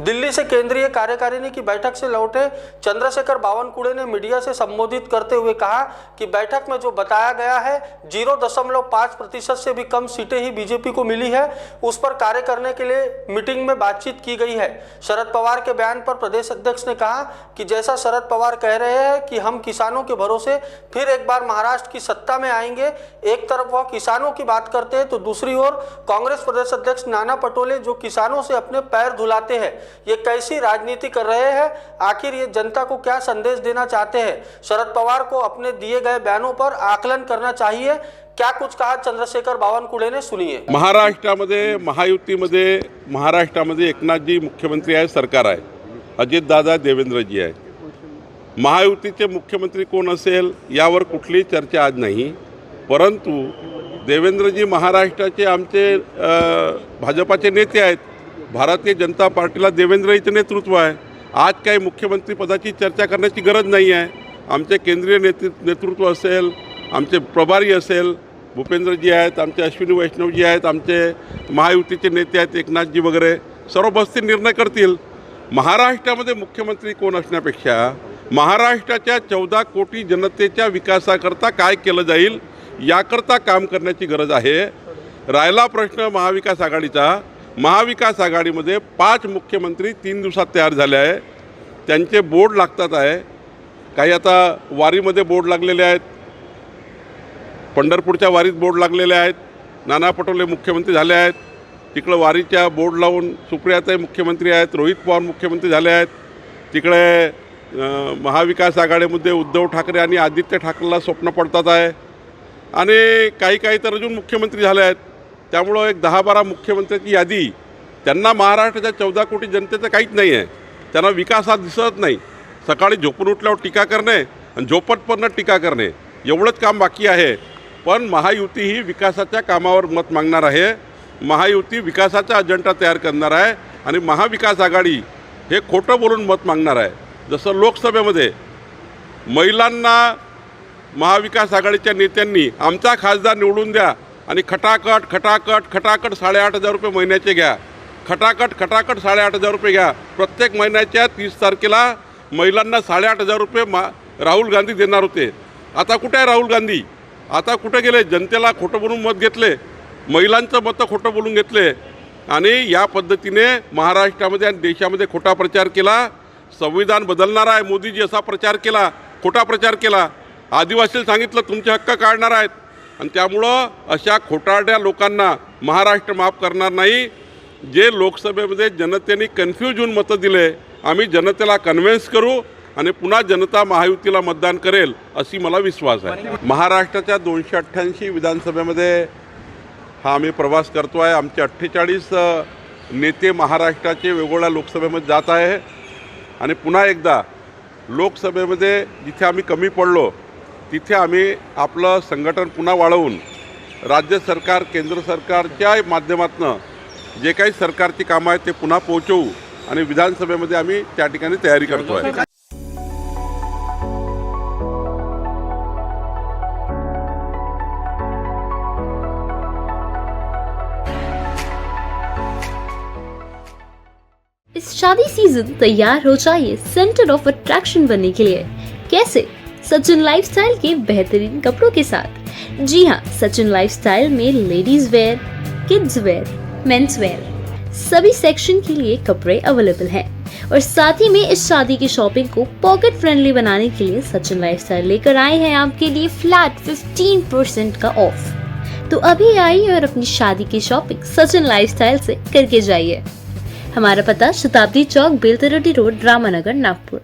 दिल्ली से केंद्रीय कार्यकारिणी की बैठक से लौटे चंद्रशेखर बावनकुळे ने मीडिया से संबोधित करते हुए कहा कि बैठक में जो बताया गया है 0.5% से भी कम सीटें ही बीजेपी को मिली है, उस पर कार्य करने के लिए मीटिंग में बातचीत की गई है। शरद पवार के बयान पर प्रदेश अध्यक्ष ने कहा कि जैसा शरद पवार कह रहे हैं कि हम किसानों के भरोसे फिर एक बार महाराष्ट्र की सत्ता में आएंगे, एक तरफ वह किसानों की बात करते हैं तो दूसरी ओर कांग्रेस प्रदेश अध्यक्ष नाना पटोले जो किसानों से अपने पैर धुलाते हैं। ये कैसी राजनीति कर रहे हैं? आखिर ये जनता को क्या संदेश देना चाहते हैं? शरद पवार को अपने दिए गए बयानों पर आकलन करना चाहिए। क्या कुछ कहा चंद्रशेखर बावनकुळे ने, सुनिए। महाराष्ट्रामध्ये महायुतीमध्ये महाराष्ट्रामध्ये एकनाथजी मुख्यमंत्री आहे, सरकार आहे, अजितदादा देवेंद्रजी आहे। महायुतीचे मुख्यमंत्री कोण असेल यावर कुठली चर्चा आज नाही, परंतु देवेंद्रजी महाराष्ट्राचे आमचे भाजपाचे नेते आहेत। भारतीय जनता पार्टीला देवेंद्रजीचे नेतृत्व आहे। आज काही मुख्यमंत्री पदाची चर्चा करण्याची गरज नाही आहे। आमचे केंद्रीय नेतृत्व असेल, आमचे प्रभारी असेल, भूपेंद्रजी आहेत, आमचे अश्विनी वैष्णवजी आहेत, आमचे महायुतीचे नेते आहेत एकनाथजी वगैरे, सर्व बसतील निर्णय करतील। महाराष्ट्रामध्ये मुख्यमंत्री कोण असण्यापेक्षा महाराष्ट्राच्या 14 कोटी जनतेच्या विकासाकरता काय केलं जाईल याकरता काम करण्याची गरज आहे। राहिला प्रश्न महाविकास आघाडीचा, महाविकास आघाडीमध्ये 5 मुख्यमंत्री 3 दिवसात तयार झाले आहे। त्यांचे बोर्ड लागतात आहे, काही आता वारीमध्ये बोर्ड लागलेले आहेत, पंढरपूरच्या वारीत बोर्ड लागलेले आहेत। नाना पटोले मुख्यमंत्री झाले आहेत, तिकडे वारीच्या बोर्ड लावून सुप्रियाताई मुख्यमंत्री आहेत, रोहित पवार मुख्यमंत्री झाले आहेत। तिकडे महाविकास आघाडीमध्ये उद्धव ठाकरे आणि आदित्य ठाकरेला स्वप्न पडतात आहे आणि काही तर अजून मुख्यमंत्री झाले आहेत। त्यामुळे एक 10-12 मुख्यमंत्र्यांची यादी, त्यांना महाराष्ट्राच्या 14 कोटी जनतेचं काहीच नाही आहे। त्यांना विकास हा दिसत नाही। सकाळी झोपून उठल्यावर टीका करणे आणि झोपत पण टीका करणे एवढंच काम बाकी आहे। पण महायुती ही विकासाच्या कामावर मत मागणार आहे। महायुती विकासाचा अजेंडा तयार करणार आहे आणि महाविकास आघाडी हे खोटं बोलून मत मागणार आहे। जसं लोकसभेमध्ये महिलांना महाविकास आघाडीच्या नेत्यांनी आमचा खासदार निवडून द्या आणि खटाखट 8,500 रुपये महिन्याचे घ्या, खटाखट 8,500 रुपये घ्या, प्रत्येक महिन्याच्या 30 तारखेला महिलांना 8,500 रुपये राहुल गांधी देणार होते। आता कुठे आहे राहुल गांधी? आता कुठे गेले? जनतेला खोटं बोलून मत घेतले, महिलांचं मतं खोटं बोलून घेतले आणि या पद्धतीने महाराष्ट्रामध्ये आणि देशामध्ये खोटा प्रचार केला। संविधान बदलणार आहे मोदीजी असा प्रचार केला, खोटा प्रचार केला। आदिवासीला सांगितलं तुमचे हक्क काढणार आहेत आणि त्यामुळं अशा खोटारड्या लोकांना महाराष्ट्र माफ करणार नाही। जे लोकसभेमध्ये जनतेने कन्फ्यूज होऊन मतं दिले, आम्ही जनतेला कन्व्हिन्स करू आणि पुन्हा जनता महायुतीला मतदान करेल अशी मला विश्वास आहे। महाराष्ट्राच्या 288 विधानसभेमध्ये हा आम्ही प्रवास करतो आहे। आमचे 48 नेते महाराष्ट्राचे वेगवेगळ्या लोकसभेमध्ये जात आहे आणि पुन्हा एकदा लोकसभेमध्ये जिथे आम्ही कमी पडलो तिथे आम्ही आपलं संघटन पुन्हा वाढवून राज्य सरकार केंद्र सरकारच्या माध्यमातून जे काही सरकारची कामं आहेत ते पुन्हा पोहोचवू आणि विधानसभेमध्ये आम्ही त्या ठिकाणी तयारी करतो आहे। इस शादी सीजन तैयार हो जाइए सेंटर ऑफ अट्रैक्शन बनने के लिए। कैसे? सचिन लाइफस्टाइल के बेहतरीन कपड़ों के साथ। जी हाँ, सचिन लाइफस्टाइल में ladies wear, kids wear, men's wear सभी सेक्शन के लिए कपड़े अवेलेबल हैं और साथ ही में इस शादी की शॉपिंग को पॉकेट फ्रेंडली बनाने के लिए सचिन लाइफस्टाइल लेकर आए हैं आपके लिए फ्लैट 15% का ऑफ। तो अभी आइए और अपनी शादी की शॉपिंग सचिन लाइफस्टाइल से करके जाइए। हमारा पता शताब्दी चौक, बेलतरोटी रोड, रामानगर, नागपुर।